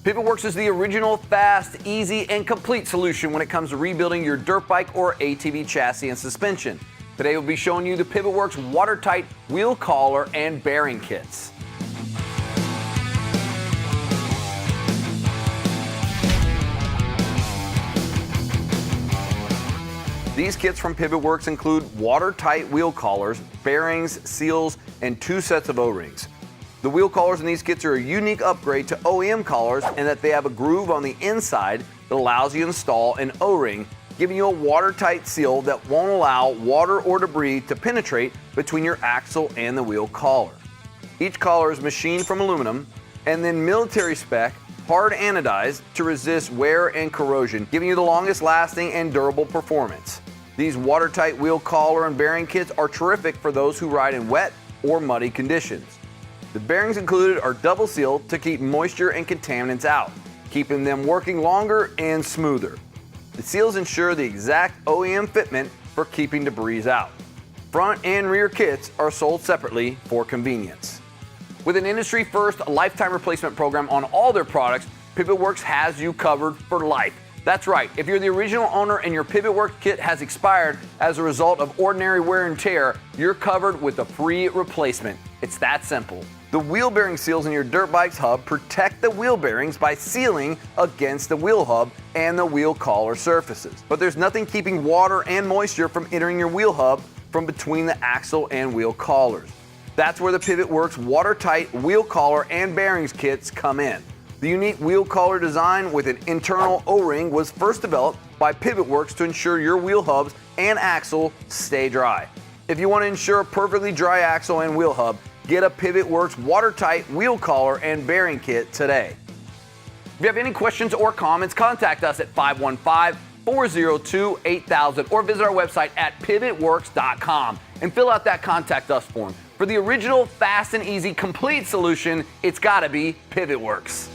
PivotWorks is the original, fast, easy, and complete solution when it comes to rebuilding your dirt bike or ATV chassis and suspension. Today we'll be showing you the PivotWorks Watertight wheel collar and bearing kits. These kits from PivotWorks include watertight wheel collars, bearings, seals, and 2 sets of O-rings. The wheel collars in these kits are a unique upgrade to OEM collars in that they have a groove on the inside that allows you to install an O-ring, giving you a watertight seal that won't allow water or debris to penetrate between your axle and the wheel collar. Each collar is machined from aluminum and then military spec hard anodized to resist wear and corrosion, giving you the longest lasting and durable performance. These watertight wheel collar and bearing kits are terrific for those who ride in wet or muddy conditions. The bearings included are double sealed to keep moisture and contaminants out, keeping them working longer and smoother. The seals ensure the exact OEM fitment for keeping debris out. Front and rear kits are sold separately for convenience. With an industry-first lifetime replacement program on all their products, PivotWorks has you covered for life. That's right, if you're the original owner and your PivotWorks kit has expired as a result of ordinary wear and tear, you're covered with a free replacement. It's that simple. The wheel bearing seals in your dirt bike's hub protect the wheel bearings by sealing against the wheel hub and the wheel collar surfaces. But there's nothing keeping water and moisture from entering your wheel hub from between the axle and wheel collars. That's where the PivotWorks Watertight wheel collar and bearings kits come in. The unique wheel collar design with an internal O-ring was first developed by PivotWorks to ensure your wheel hubs and axle stay dry. If you want to ensure a perfectly dry axle and wheel hub, get a PivotWorks Watertight wheel collar and bearing kit today. If you have any questions or comments, contact us at 515-402-8000 or visit our website at pivotworks.com and fill out that contact us form. For the original, fast and easy, complete solution, it's gotta be PivotWorks.